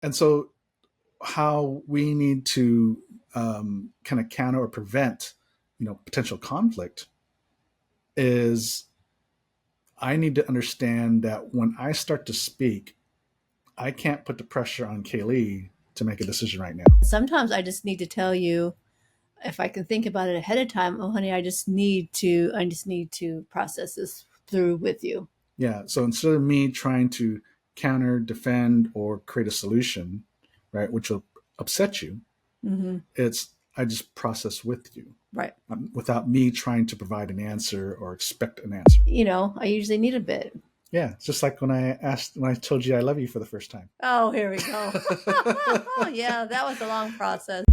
And so how we need to kind of counter or prevent, potential conflict is I need to understand that when I start to speak, I can't put the pressure on Kaylee to make a decision right now. Sometimes I just need to tell you if I can think about it ahead of time. Oh, honey, I just need to process this through with you. Yeah. So instead of me trying to counter, defend, or create a solution, right, which will upset you, Mm-hmm. it's I just process with you Right. without me trying to provide an answer or expect an answer. I usually need a bit. Yeah, it's just like when I told you I love you for the first time. Oh, here we go. Oh, yeah, that was a long process.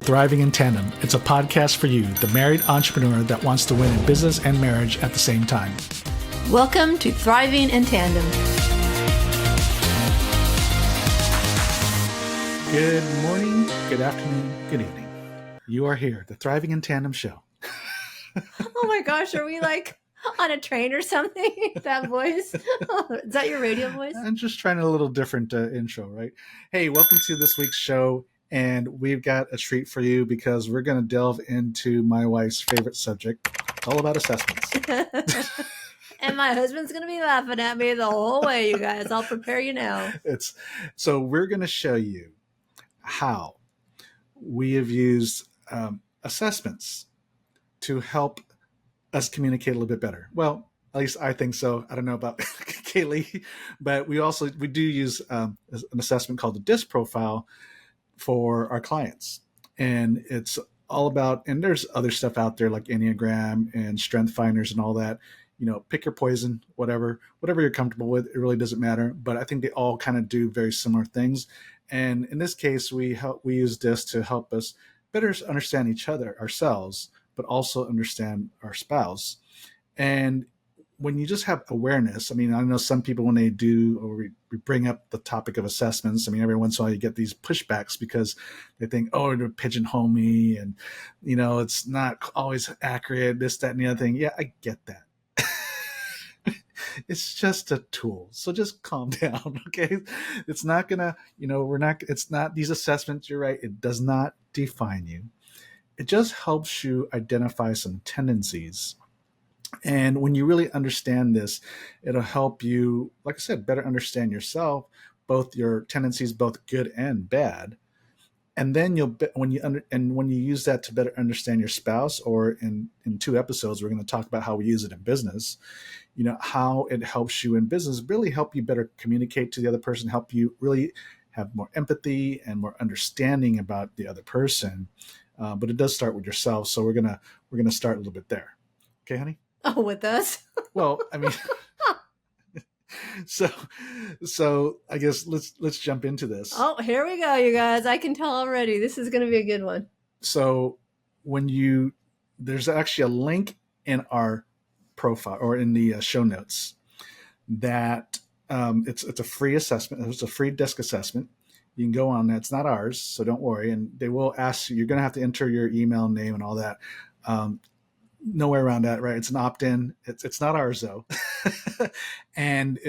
Thriving in Tandem. It's a podcast for you, the married entrepreneur that wants to win in business and marriage at the same time. Welcome to Thriving in Tandem. Good morning, good afternoon, good evening. You are here, the Thriving in Tandem show. Oh my gosh, are we like on a train or something? That voice? Is that your radio voice? I'm just trying a little different intro, right? Hey, welcome to this week's show. And we've got a treat for you because we're going to delve into my wife's favorite subject. It's all about assessments. And my husband's going to be laughing at me the whole way, you guys. I'll prepare you now. So we're going to show you how we have used assessments to help us communicate a little bit better. Well, at least I think so. I don't know about Kaylee, but we do use an assessment called the DiSC profile for our clients. And it's all about, and there's other stuff out there like Enneagram and Strength Finders and all that. Pick your poison, whatever you're comfortable with. It really doesn't matter. But I think they all kind of do very similar things. And in this case, we use this to help us better understand each other, ourselves, but also understand our spouse. And when you just have awareness, I know some people when they do, or we bring up the topic of assessments, every once in a while you get these pushbacks because they think, oh, they're pigeonhole me and, it's not always accurate, this, that, and the other thing. Yeah, I get that. It's just a tool. So just calm down, okay? It's not gonna, it's not these assessments, you're right, it does not define you. It just helps you identify some tendencies. And when you really understand this, it'll help you, like I said, better understand yourself, both your tendencies, both good and bad. And then when you use that to better understand your spouse, or in 2 episodes, we're going to talk about how we use it in business, how it helps you in business, really help you better communicate to the other person, help you really have more empathy and more understanding about the other person. But it does start with yourself. So we're going to start a little bit there. Okay, honey? Oh, with us? Well, so I guess let's jump into this. Oh, here we go, you guys. I can tell already. This is going to be a good one. So there's actually a link in our profile or in the show notes that it's a free assessment. It's a free DiSC assessment. You can go on that. It's not ours, so don't worry. And they will ask you. You're going to have to enter your email, name, and all that. No way around that, right? It's an opt-in. It's not ours though. And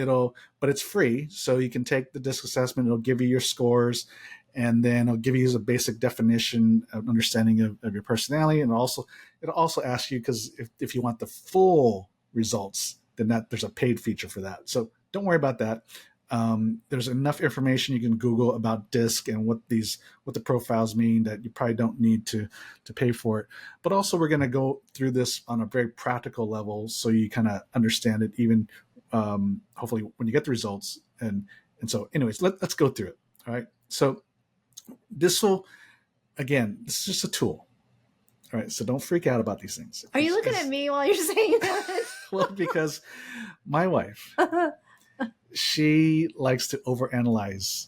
but it's free. So you can take the DiSC assessment. It'll give you your scores, and then it'll give you a basic definition of understanding of your personality. And it'll also ask you, because if you want the full results, then there's a paid feature for that. So don't worry about that. There's enough information you can Google about DiSC and what the profiles mean that you probably don't need to pay for it. But also we're going to go through this on a very practical level so you kind of understand it, even hopefully when you get the results. And so anyways, let's go through it. All right. So this is just a tool. All right. So don't freak out about these things. Are you looking at me while you're saying that? Well, because my wife, she likes to overanalyze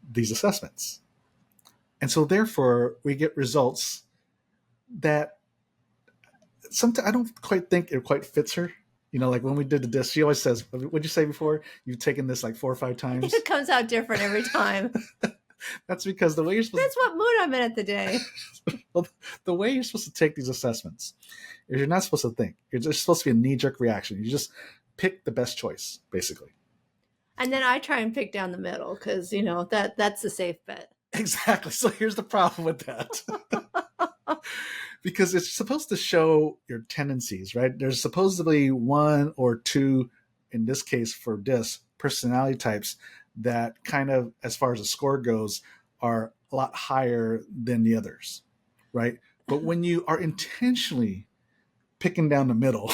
these assessments. And so therefore we get results that sometimes I don't quite think it quite fits her. Like when we did the DiSC, she always says, what'd you say before? You've taken this like 4 or 5 times. It comes out different every time. That's because the way you're supposed That's what mood I'm in at the day. Well, the way you're supposed to take these assessments is you're not supposed to think. You're just supposed to be a knee-jerk reaction. You just pick the best choice, basically. And then I try and pick down the middle because that's a safe bet. Exactly. So here's the problem with that. Because it's supposed to show your tendencies, right? There's supposedly one or two, in this case for DiSC, personality types that kind of, as far as the score goes, are a lot higher than the others, right? But when you are intentionally picking down the middle,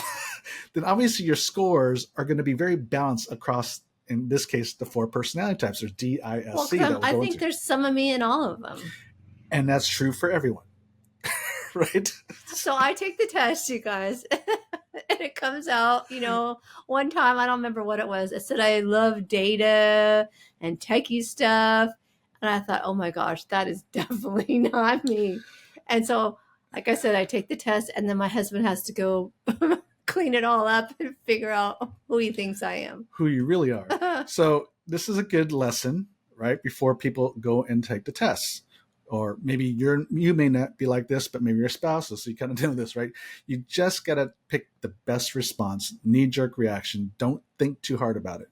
then obviously your scores are going to be very balanced across, in this case, the four personality types. There's D, I, Well, S, C because that we'll I go think into. there's some of me in all of them. And that's true for everyone, right? So I take the test, you guys, and it comes out, one time, I don't remember what it was. It said I love data and techie stuff. And I thought, oh my gosh, that is definitely not me. And so, like I said, I take the test, and then my husband has to go clean it all up and figure out who he thinks I am. Who you really are. So this is a good lesson, right? Before people go and take the tests. Or maybe you may not be like this, but maybe your spouse is. So you kind of do this, right? You just got to pick the best response, knee-jerk reaction. Don't think too hard about it.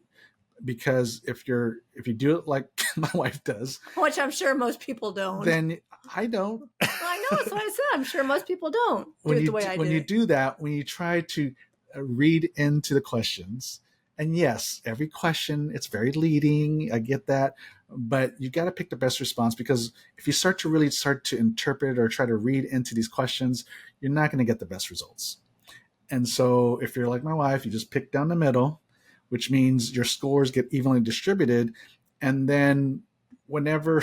Because if you do it like my wife does, which I'm sure most people don't, then I don't. I know, that's what I said. I'm sure most people don't do it the way I do. When you do that, when you try to read into the questions, and yes, every question, it's very leading. I get that. But you got to pick the best response, because if you start to interpret or try to read into these questions, you're not going to get the best results. And so if you're like my wife, you just pick down the middle, which means your scores get evenly distributed. And then whenever.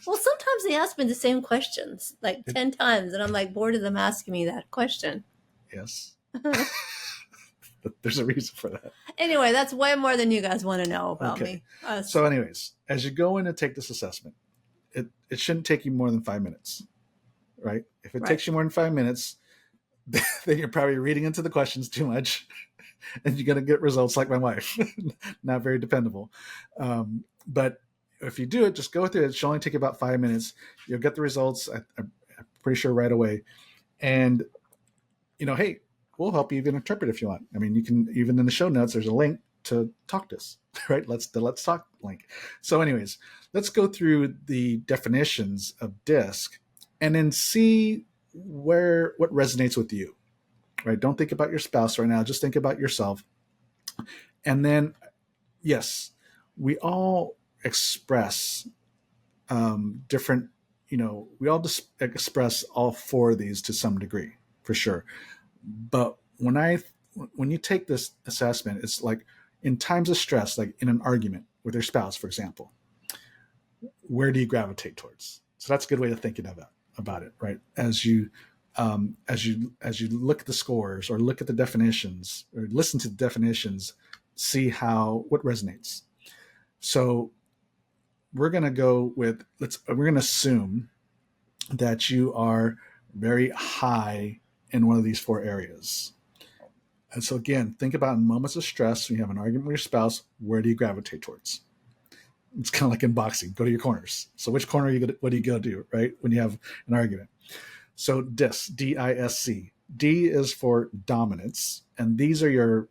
Well, sometimes they ask me the same questions like 10 times, and I'm like bored of them asking me that question. Yes. There's a reason for that. Anyway, that's way more than you guys want to know about me. So anyways, as you go in and take this assessment, it shouldn't take you more than 5 minutes, right? If it takes you more than 5 minutes, then you're probably reading into the questions too much, and you're going to get results like my wife. Not very dependable. But if you do it, just go through it. It should only take you about 5 minutes. You'll get the results, I'm pretty sure, right away. And, hey, we'll help you even interpret if you want. I mean, you can, even in the show notes, there's a link to talk to us, right? Let's talk link. So anyways, let's go through the definitions of DiSC and then see what resonates with you, right? Don't think about your spouse right now. Just think about yourself. And then, yes, we all express different, we all express all four of these to some degree, for sure. But when you take this assessment, it's like in times of stress, like in an argument with your spouse, for example, where do you gravitate towards? So that's a good way of thinking about it, right? As you look at the scores or look at the definitions or listen to the definitions, see what resonates. So we're going to go with, we're going to assume that you are very high in one of these four areas. And so again, think about in moments of stress, when you have an argument with your spouse, where do you gravitate towards? It's kind of like in boxing, go to your corners. So which corner what do you go to, right? When you have an argument. So DISC, D-I-S-C. D is for dominance. And these are your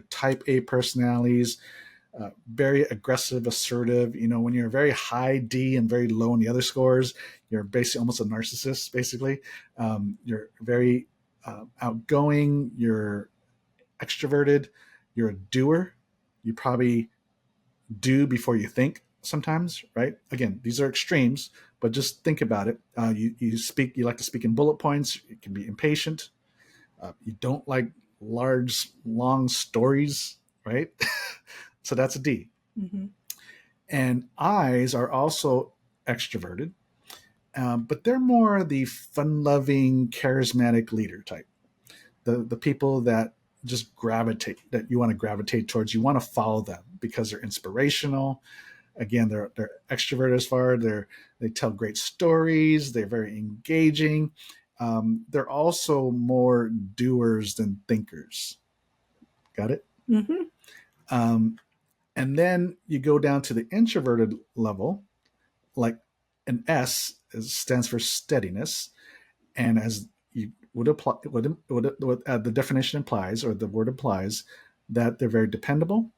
type A personalities, very aggressive, assertive. When you're very high D and very low in the other scores, you're basically almost a narcissist, basically. You're very outgoing, you're extroverted, you're a doer. You probably do before you think sometimes, right? Again, these are extremes, but just think about it. You like to speak in bullet points. You can be impatient. You don't like large, long stories, right? So that's a D. Mm-hmm. And I's are also extroverted, but they're more the fun-loving, charismatic leader type. The people that just that you want to gravitate towards. You want to follow them because they're inspirational. Again, they're extroverted as far. They tell great stories. They're very engaging. They're also more doers than thinkers. Got it? Mm-hmm. And then you go down to the introverted level, like an S stands for steadiness. And as you would apply, what the definition implies, or the word implies, that they're very dependable,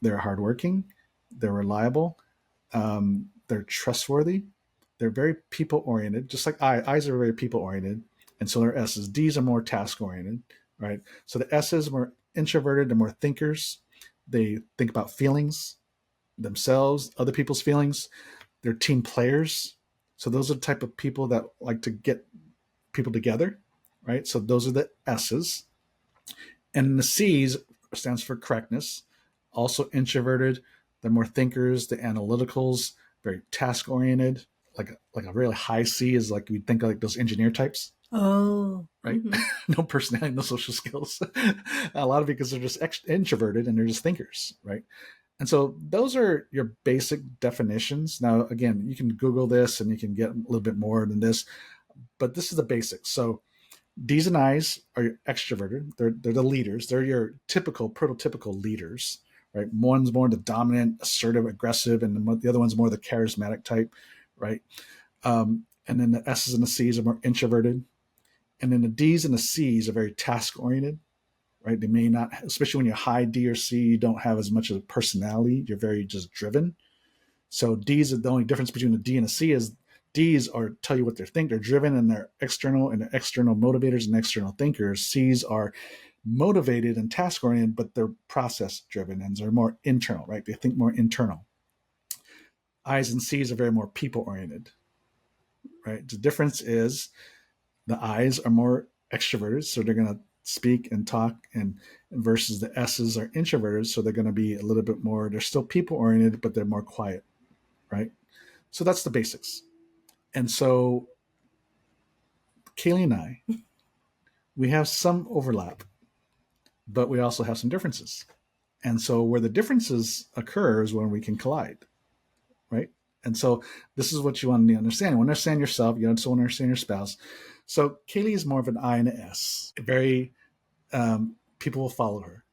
they're hardworking, they're reliable, they're trustworthy, they're very people oriented, just like I's are very people oriented, and so are S's. D's are more task oriented, right? So the S's are more introverted, they're more thinkers. They think about feelings, themselves, other people's feelings. They're team players. So those are the type of people that like to get people together, right? So those are the S's. And the C's stands for correctness, also introverted. They're more thinkers, the analyticals, very task oriented. Like a really high C is like we think of like those engineer types, Oh. right? Mm-hmm. No personality, no social skills. A lot of it because they're just introverted and they're just thinkers, right? And so those are your basic definitions. Now, again, you can Google this and you can get a little bit more than this, but this is the basics. So D's and I's are extroverted. They're the leaders. They're your typical, prototypical leaders, right? One's more the dominant, assertive, aggressive, and the other one's more the charismatic type, right? And then the S's and the C's are more introverted. And then the D's and the C's are very task oriented, right? They may not, especially when you're high D or C, you don't have as much of a personality. You're very just driven. So D's are the only difference between a D and a C is D's are tell you what they think. They're driven and they're external motivators and external thinkers. C's are motivated and task oriented, but they're process driven and they're more internal, right? They think more internal. I's and C's are very more people oriented, right? The difference is the I's are more extroverted, so they're going to speak and talk, and versus the S's are introverted, so they're going to be a little bit more. They're still people oriented, but they're more quiet, right? So that's the basics. And so Kaylee and I, we have some overlap, but we also have some differences. And so where the differences occur is when we can collide, right? And so this is what you want to understand. You want to understand yourself. You also want to understand your spouse. So Kaylee is more of an I and an S. Very people will follow her.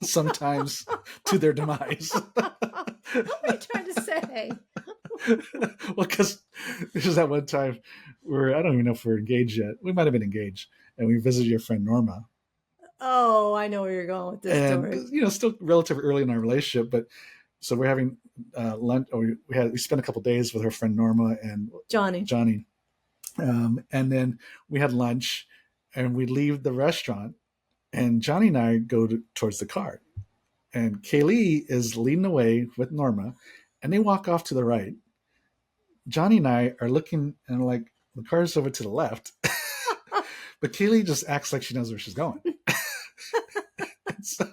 Sometimes to their demise. What are you trying to say? Well, because this is that one time where I don't even know if we're engaged yet. We might have been engaged, and we visited your friend Norma. Oh, I know where you're going with this And story. still relatively early in our relationship, but so we're having lunch. Or we spent a couple of days with her friend Norma and Johnny. And then we had lunch, and we leave the restaurant, and Johnny and I go towards the car, and Kaylee is leading the way with Norma, and they walk off to the right. Johnny and I are looking, and like the car's over to the left, but Kaylee just acts like she knows where she's going. so,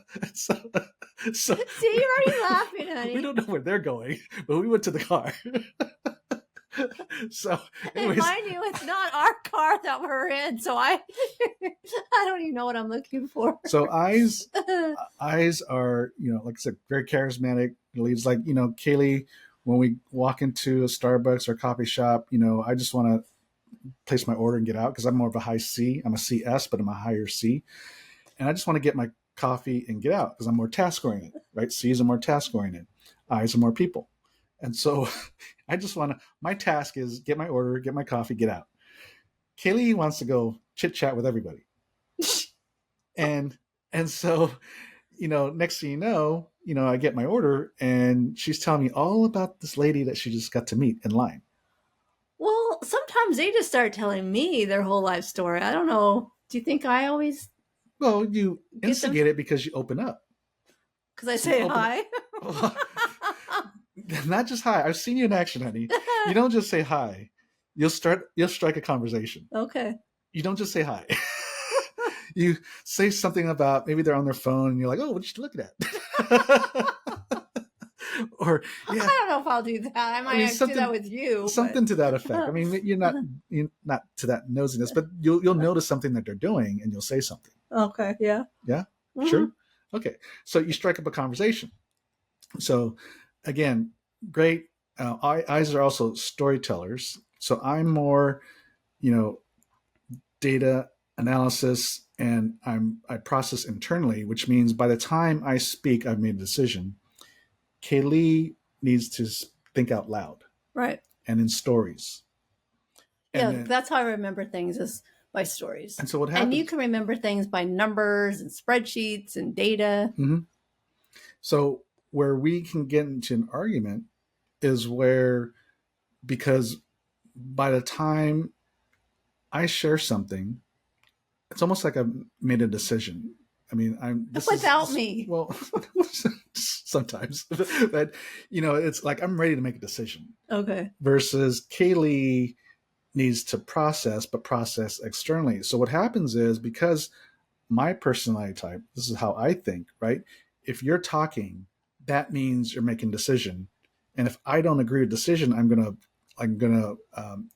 See, you're already laughing, honey. We don't know where they're going, but we went to the car. So, anyways, and mind you, it's not our car that we're in, so I don't even know what I'm looking for. So eyes are, like I said, very charismatic. Leads like, Kaylee, when we walk into a Starbucks or a coffee shop, I just want to place my order and get out because I'm more of a high C. I'm a CS, but I'm a higher C. And I just want to get my coffee and get out because I'm more task oriented, right? C's are more task oriented. I's are more people. And so I just want to, my task is get my order, get my coffee, get out. Kaylee wants to go chit chat with everybody. and so, next thing you know, I get my order and she's telling me all about this lady that she just got to meet in line. Well, sometimes they just start telling me their whole life story. I don't know. Do you think I always? Well, you instigate it because you open up. Because I say hi. Not just hi. I've seen you in action, honey. You don't just say hi. You'll strike a conversation. Okay. You don't just say hi. You say something about maybe they're on their phone and you're like, oh, what you looking at? Or yeah. I don't know if I'll do that. I might do that with you. Something to that effect. I mean, you're not to that nosiness, but you'll notice something that they're doing and you'll say something. Okay. Yeah. Yeah. Mm-hmm. Sure. Okay. So you strike up a conversation. So again, great. Eyes are also storytellers. So I'm more, data analysis, and I process internally, which means by the time I speak, I've made a decision. Kaylee needs to think out loud. Right. And in stories. And then, that's how I remember things is by stories. And so what happens? And you can remember things by numbers and spreadsheets and data. Mm-hmm. So where we can get into an argument is where, because by the time I share something, it's almost like I've made a decision. I mean, Without me. well, sometimes, but it's like I'm ready to make a decision. Okay. Versus Kaylee needs to process, but process externally. So what happens is, because my personality type, this is how I think, right? If you're talking, that means you're making a decision, and if I don't agree with decision, I'm gonna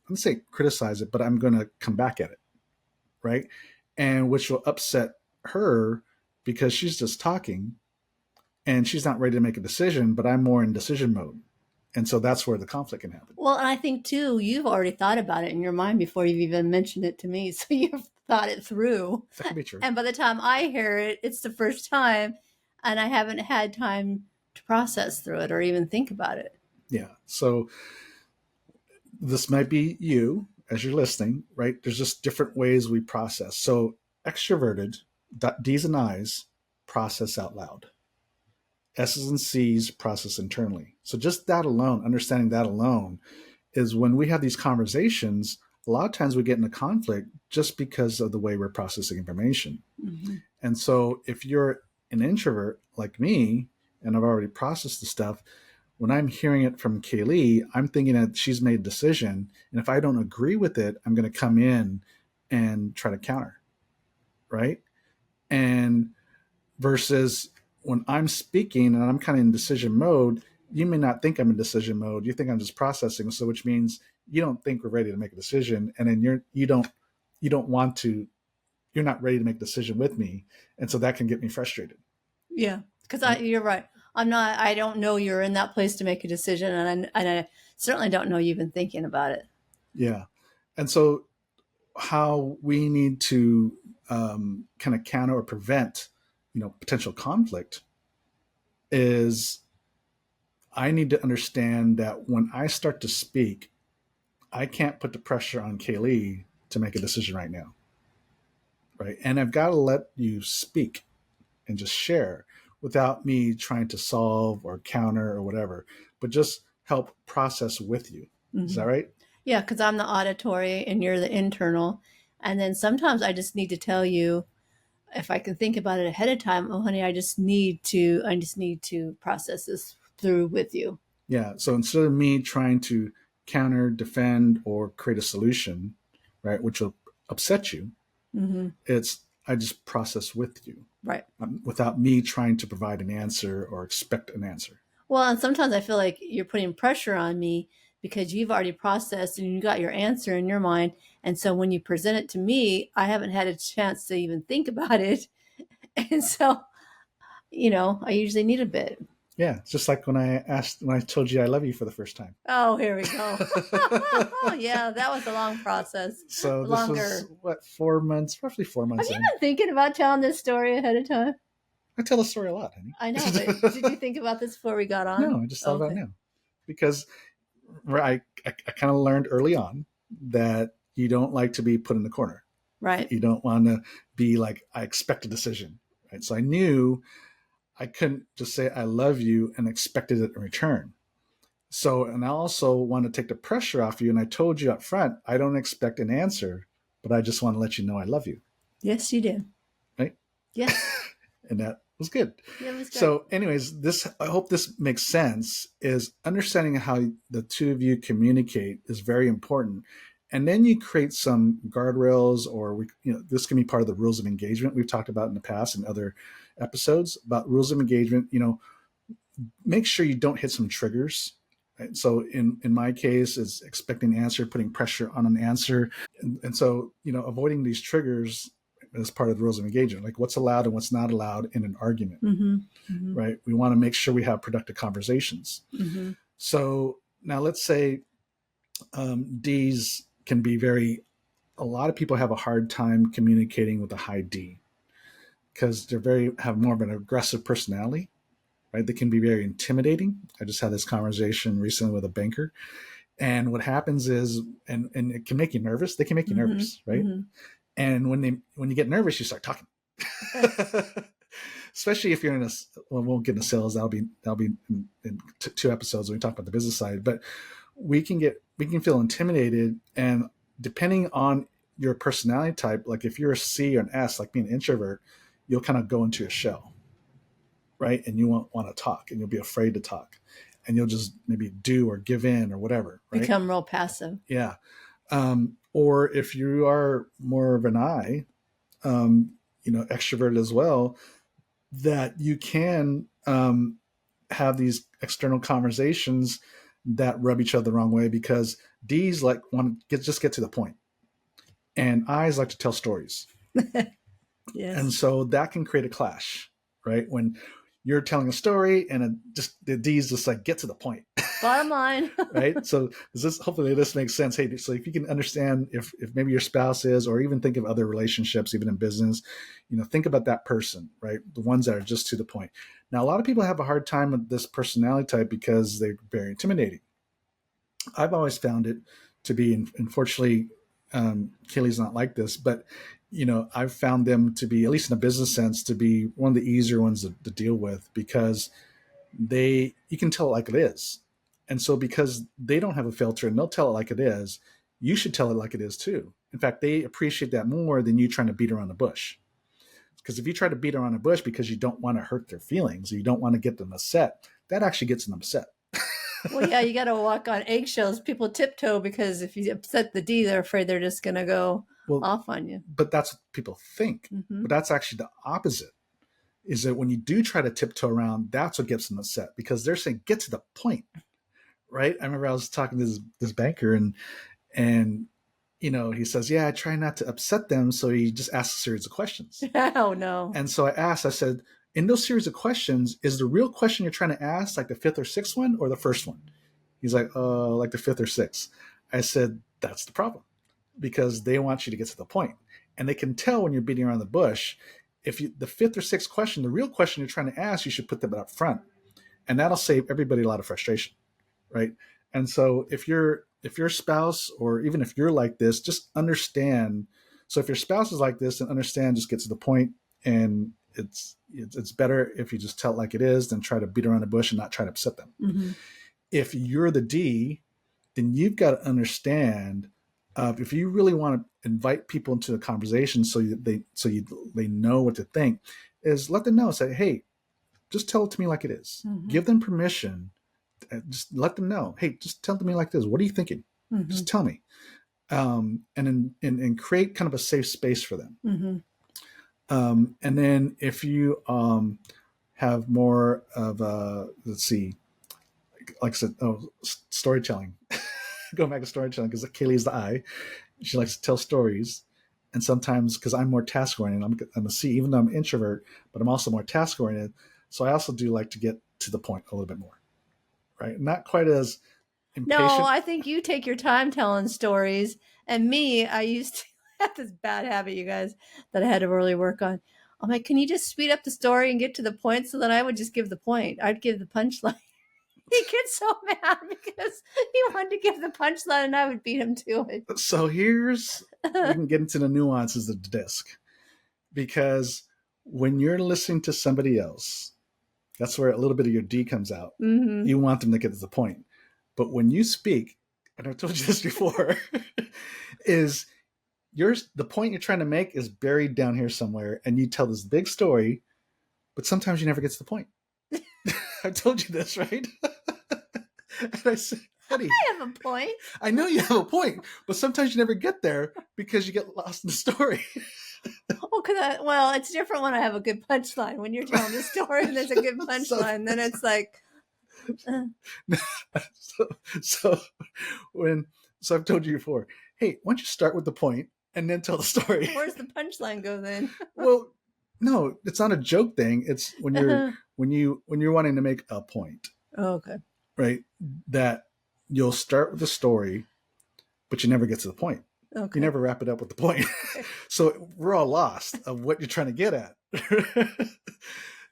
let's say criticize it, but I'm gonna come back at it, right? And which will upset her because she's just talking and she's not ready to make a decision, but I'm more in decision mode. And so that's where the conflict can happen. Well, and I think too, you've already thought about it in your mind before you've even mentioned it to me. So you've thought it through. That could be true. And by the time I hear it, it's the first time and I haven't had time to process through it or even think about it. Yeah. So this might be you as you're listening, right? There's just different ways we process. So extroverted, D's and I's process out loud. S's and C's process internally. So just that alone, understanding that alone, is when we have these conversations, a lot of times we get into conflict just because of the way we're processing information. Mm-hmm. And so if you're an introvert like me, and I've already processed the stuff, when I'm hearing it from Kaylee, I'm thinking that she's made a decision. And if I don't agree with it, I'm going to come in and try to counter. Right. And versus when I'm speaking and I'm kind of in decision mode, you may not think I'm in decision mode. You think I'm just processing. So which means you don't think we're ready to make a decision. And then you don't want to, you're not ready to make a decision with me. And so that can get me frustrated. Yeah. Because you're right. I don't know you're in that place to make a decision. And I certainly don't know you've been thinking about it. Yeah. And so how we need to kind of counter or prevent, potential conflict is I need to understand that when I start to speak, I can't put the pressure on Kaylee to make a decision right now. Right. And I've got to let you speak and just share without me trying to solve or counter or whatever, but just help process with you. Mm-hmm. Is that right? Yeah, because I'm the auditory and you're the internal. And then sometimes I just need to tell you, if I can think about it ahead of time, oh honey, I just need to process this through with you. Yeah. So instead of me trying to counter, defend, or create a solution, right, which will upset you, mm-hmm. I just process with you. Right. Without me trying to provide an answer or expect an answer. Well, and sometimes I feel like you're putting pressure on me because you've already processed and you got your answer in your mind. And so when you present it to me, I haven't had a chance to even think about it. And so, I usually need a bit. Yeah, it's just like when I told you I love you for the first time. Oh, here we go. Yeah, that was a long process. So longer. This was, 4 months, roughly 4 months. Have you been thinking about telling this story ahead of time? I tell the story a lot, honey. I know, but did you think about this before we got on? No, I just thought about it now. Because I kind of learned early on that you don't like to be put in the corner. Right. You don't want to be like, I expect a decision. Right. So I knew I couldn't just say I love you and expected it in return. So, and I also want to take the pressure off you. And I told you up front, I don't expect an answer, but I just want to let you know I love you. Yes, you did. Right? Yes. And that was good. Yeah, it was good. So anyways, I hope this makes sense, is understanding how the two of you communicate is very important. And then you create some guardrails, or this can be part of the rules of engagement we've talked about in the past in other episodes about rules of engagement. Make sure you don't hit some triggers. Right? So in my case, is expecting an answer, putting pressure on an answer. And so, avoiding these triggers as part of the rules of engagement, like what's allowed and what's not allowed in an argument, mm-hmm. Mm-hmm. Right? We want to make sure we have productive conversations. Mm-hmm. So now let's say D's can be a lot of people have a hard time communicating with a high D because have more of an aggressive personality, right? They can be very intimidating. I just had this conversation recently with a banker. And what happens is, and it can make you nervous. They can make you nervous, right? Mm-hmm. And when you get nervous, you start talking. especially if you're in a, well, we won't get into sales. That'll be in 2 episodes when we talk about the business side. But we can feel intimidated, and depending on your personality type, like if you're a C or an S, like being an introvert, you'll kind of go into your shell, right? And you won't want to talk, and you'll be afraid to talk, and you'll just maybe do or give in or whatever, right? Become real passive. Yeah. Or if you are more of an I, extroverted as well, that you can have these external conversations that rub each other the wrong way, because D's like want to just get to the point, and I's like to tell stories. Yes. And so that can create a clash, right? When you're telling a story and the D's just like get to the point. Bottom line. Right? So hopefully this makes sense. Hey, so if you can understand if maybe your spouse is, or even think of other relationships, even in business, think about that person, right? The ones that are just to the point. Now, a lot of people have a hard time with this personality type because they're very intimidating. I've always found it to be, unfortunately, Kaylee's not like this, but I've found them to be, at least in a business sense, to be one of the easier ones to deal with, because you can tell it like it is. And so because they don't have a filter and they'll tell it like it is, you should tell it like it is too. In fact, they appreciate that more than you trying to beat around the bush. Because if you try to beat around the bush because you don't want to hurt their feelings, or you don't want to get them upset, that actually gets them upset. Well, yeah, you got to walk on eggshells. People tiptoe because if you upset the D, they're afraid they're just going to go off on you. But that's what people think. Mm-hmm. But that's actually the opposite. Is that when you do try to tiptoe around, that's what gets them upset, because they're saying, get to the point, right? I remember I was talking to this banker, and he says, yeah, I try not to upset them. So he just asks a series of questions. Oh, no. And so I said, in those series of questions, is the real question you're trying to ask like the fifth or sixth one or the first one? He's like, like the fifth or sixth. I said, that's the problem, because they want you to get to the point. And they can tell when you're beating around the bush. If the fifth or sixth question, the real question you're trying to ask, you should put them up front. And that'll save everybody a lot of frustration, right? And so if your spouse, or even if you're like this, just understand. So if your spouse is like this, then understand, just get to the point. And it's better if you just tell it like it is than try to beat around the bush and not try to upset them. Mm-hmm. If you're the D, then you've got to understand, if you really want to invite people into the conversation so they know what to think, is let them know. Say, hey, just tell it to me like it is. Mm-hmm. Give them permission. Just let them know. Hey, just tell it to me like this. What are you thinking? Mm-hmm. Just tell me. And create kind of a safe space for them. Mm-hmm. And then if you have more of let's see, like I said, storytelling. Going back to storytelling, because Kaylee's the I. She likes to tell stories. And sometimes, because I'm more task oriented, I'm a C, even though I'm an introvert, but I'm also more task oriented. So I also do like to get to the point a little bit more, right? Not quite as impatient. No, I think you take your time telling stories. And me, I used to have this bad habit, you guys, that I had to really work on. I'm like, can you just speed up the story and get to the point? So then I would just give the point. I'd give the punchline. He gets so mad because he wanted to give the punchline, and I would beat him to it. So we can get into the nuances of the DiSC, because when you're listening to somebody else, that's where a little bit of your D comes out. Mm-hmm. You want them to get to the point. But when you speak, and I've told you this before, is the point you're trying to make is buried down here somewhere, and you tell this big story, but sometimes you never get to the point. I told you this, right? And I said, honey, I have a point. I know you have a point, but sometimes you never get there because you get lost in the story. Well, it's different when I have a good punchline. When you're telling the story and there's a good punchline, then it's like. So I've told you before, hey, why don't you start with the point and then tell the story? Where's the punchline go then? Well, no, it's not a joke thing. It's when you're wanting to make a point. Oh, okay. Right? That you'll start with the story, but you never get to the point. Okay. You never wrap it up with the point. So we're all lost of what you're trying to get at.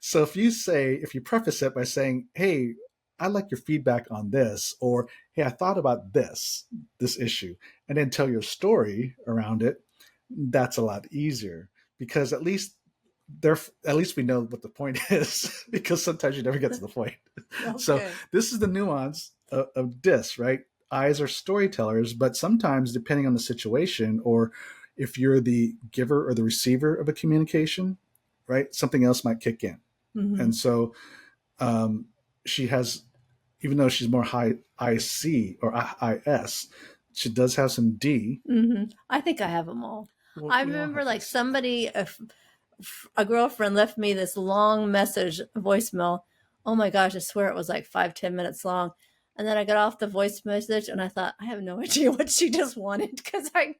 So if you preface it by saying, hey, I like your feedback on this, or hey, I thought about this issue, and then tell your story around it, that's a lot easier, because at least there, at least we know what the point is, because sometimes you never get to the point. Okay. So this is the nuance of DISC, right? Eyes are storytellers, but sometimes depending on the situation, or if you're the giver or the receiver of a communication, right, something else might kick in. Mm-hmm. And so she has, even though she's more high IC or IS, she does have some D. Mm-hmm. I think I have them all. Well, I we all remember have like this. somebody, a girlfriend left me this long message, voicemail. Oh my gosh, I swear it was like 5-10 minutes long. And then I got off the voice message and I thought, I have no idea what she just wanted, because I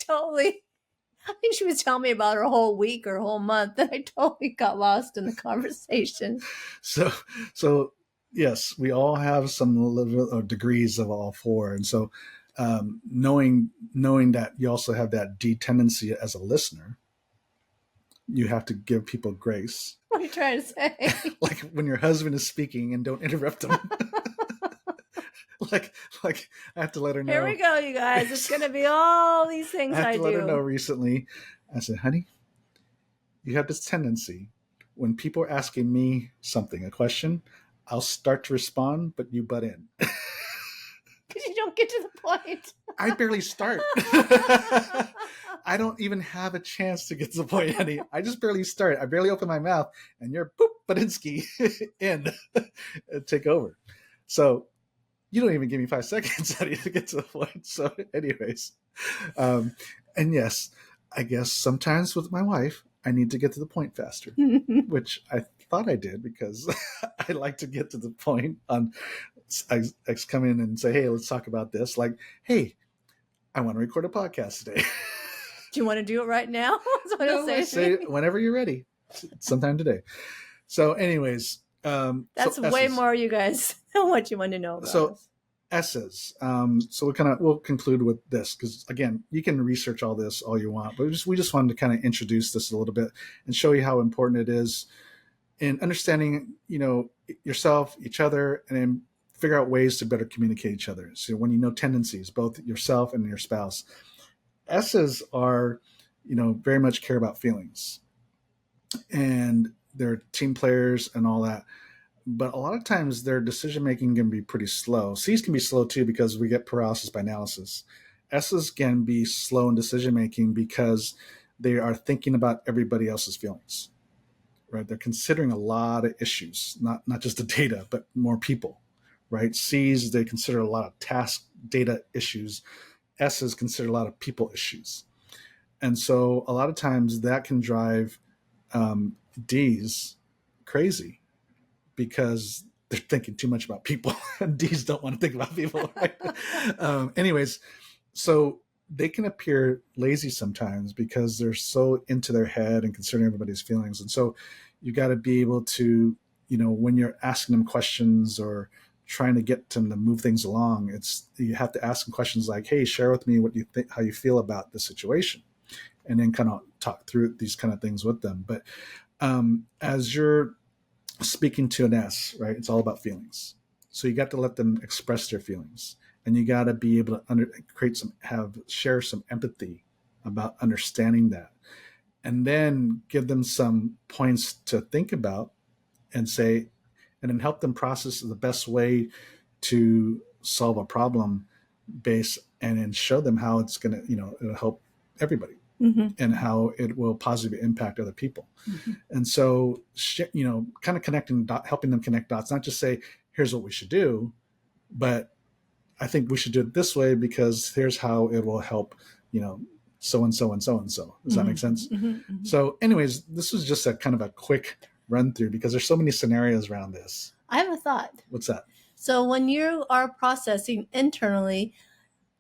think she was telling me about her whole week or whole month, and I totally got lost in the conversation. So yes, we all have some level or degrees of all four. And so knowing that you also have that D tendency as a listener, you have to give people grace. What are you trying to say? Like when your husband is speaking and don't interrupt him. like I have to let her know. Here we go, you guys. It's going to be all these things I have to let her know do. recently. I said, honey, you have this tendency when people are asking me something, a question, I'll start to respond, but you butt in. Because you don't get to the point. I barely start. I don't even have a chance to get to the point, honey. I just barely start. I barely open my mouth, and you're boop, Badinsky in. Take over. So you don't even give me 5 seconds, honey, to get to the point. So anyways, and yes, I guess sometimes with my wife, I need to get to the point faster, which I thought I did, because I like to get to the point. I come in and say, hey, let's talk about this. Like, hey, I want to record a podcast today. Do you want to do it right now? That's what No, I say whenever you're ready, sometime today. So anyways, that's so way S's. More, you guys, than what you want to know about So us. S's. So we'll conclude with this, because again, you can research all this all you want, but we just wanted to kind of introduce this a little bit and show you how important it is in understanding, yourself, each other, and then figure out ways to better communicate each other. So when you know tendencies, both yourself and your spouse. S's are, very much care about feelings, and they're team players and all that. But a lot of times their decision making can be pretty slow. C's can be slow too, because we get paralysis by analysis. S's can be slow in decision making because they are thinking about everybody else's feelings, right? They're considering a lot of issues, not just the data, but more people, right? C's, they consider a lot of task data issues. S's consider a lot of people issues. And so a lot of times that can drive D's crazy, because they're thinking too much about people. D's don't want to think about people, right? Anyways, so they can appear lazy sometimes because they're so into their head and considering everybody's feelings. And so you got to be able to, when you're asking them questions or trying to get them to move things along, you have to ask them questions like, hey, share with me what you think, how you feel about the situation, and then kind of talk through these kind of things with them. But as you're speaking to an S, right, it's all about feelings. So you got to let them express their feelings, and you got to be able to share some empathy about understanding that, and then give them some points to think about and say, and then help them process the best way to solve a problem base, and then show them how it's going to, it'll help everybody. Mm-hmm. And how it will positively impact other people. Mm-hmm. And so, kind of helping them connect dots, not just say, here's what we should do, but I think we should do it this way because here's how it will help, so-and-so and so-and-so. Does that make sense? Mm-hmm. Mm-hmm. So anyways, this was just a kind of a quick run through, because there's so many scenarios around this. I have a thought. What's that? So when you are processing internally,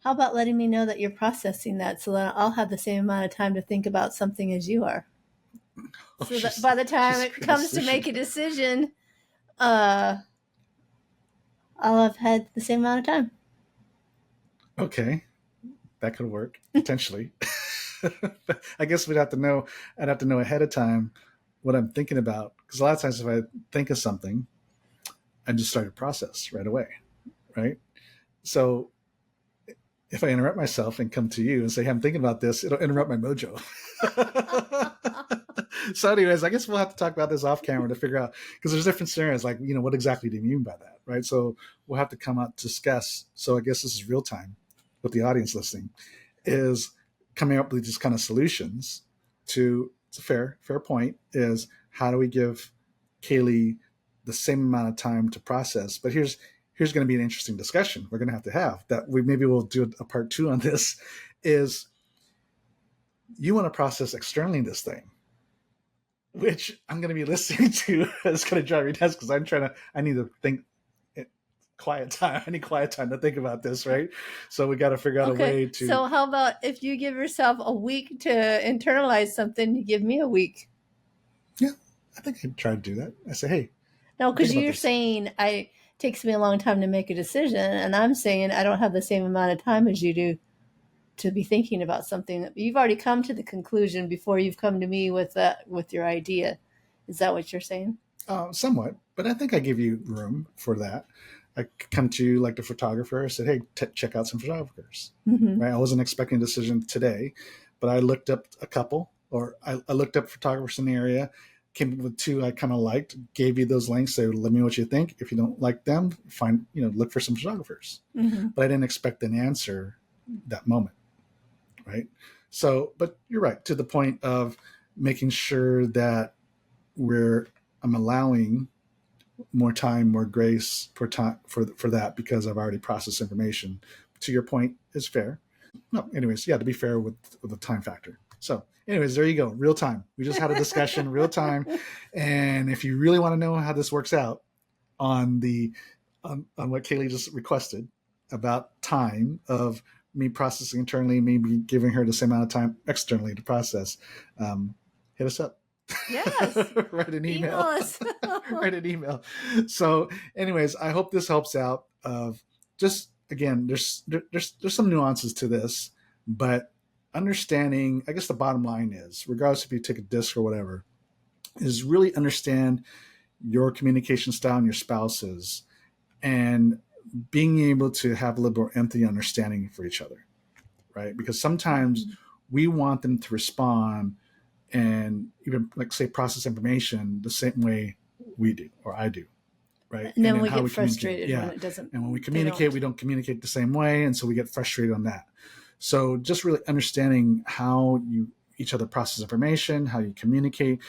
how about letting me know that you're processing that, so that I'll have the same amount of time to think about something as you are. So that by the time it comes to make a decision, I'll have had the same amount of time. Okay. That could work, potentially. I guess I'd have to know ahead of time what I'm thinking about. Because a lot of times if I think of something, I just start a process right away, right? So if I interrupt myself and come to you and say, hey, I'm thinking about this, it'll interrupt my mojo. So anyways, I guess we'll have to talk about this off camera to figure out, because there's different scenarios, like, what exactly do you mean by that, right? So we'll have to come out to discuss. So I guess this is real time with the audience listening, is coming up with these kind of solutions to, it's a fair point, is how do we give Kaylee the same amount of time to process? But here's going to be an interesting discussion we're going to have that maybe we'll do a part 2 on this, is you want to process externally this thing, which I'm going to be listening to. It's going to drive me nuts because I need to think quiet time. I need quiet time to think about this, right? So we got to figure out a way to. So how about if you give yourself a week to internalize something, you give me a week? Yeah, I think I'd try to do that. I say, hey. No, because you're saying it takes me a long time to make a decision, and I'm saying I don't have the same amount of time as you do to be thinking about something. You've already come to the conclusion before you've come to me with your idea. Is that what you're saying? Somewhat, but I think I give you room for that. I come to you like the photographer. I said, hey, check out some photographers. Mm-hmm. Right? I wasn't expecting a decision today, but I looked up a couple, or I looked up photographers in the area, came up with 2 I kind of liked, gave you those links, say, let me know what you think. If you don't like them, look for some photographers. Mm-hmm. But I didn't expect an answer that moment. Right. So, but you're right, to the point of making sure that I'm allowing more time, more grace for that, because I've already processed information. To your point, is fair. No, anyways, to be fair with the time factor. So anyways, there you go. Real time. We just had a discussion, real time. And if you really want to know how this works out on what Kaylee just requested about time of me processing internally, maybe giving her the same amount of time externally to process, hit us up. Yes. Write an email. Write an email. So anyways, I hope this helps out. Of just, again, there's some nuances to this, but understanding, I guess the bottom line is, regardless if you take a DiSC or whatever, is really understand your communication style and your spouse's, and being able to have a little more empathy and understanding for each other, right? Because sometimes we want them to respond and even, like, say, process information the same way we do, or I do, right? And then we get frustrated when it doesn't. And when we communicate, we don't communicate the same way, and so we get frustrated on that. So just really understanding how you each other process information, how you communicate,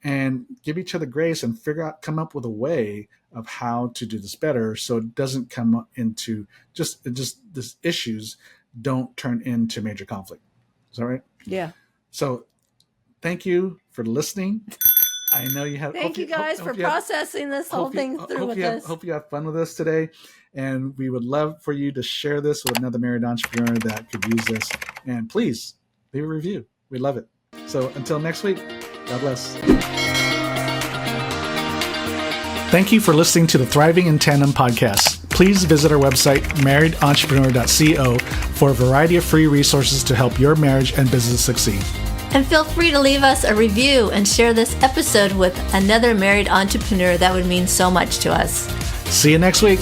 and give each other grace, and come up with a way of how to do this better, so it doesn't come up into just this issues don't turn into major conflict. Is that right? Yeah. So thank you for listening. I know you have. Thank you guys for processing this whole thing through with us. Hope you have fun with us today, and we would love for you to share this with another married entrepreneur that could use this. And please leave a review. We love it. So until next week, God bless. Thank you for listening to the Thriving in Tandem podcast. Please visit our website, marriedentrepreneur.co, for a variety of free resources to help your marriage and business succeed. And feel free to leave us a review and share this episode with another married entrepreneur. That would mean so much to us. See you next week.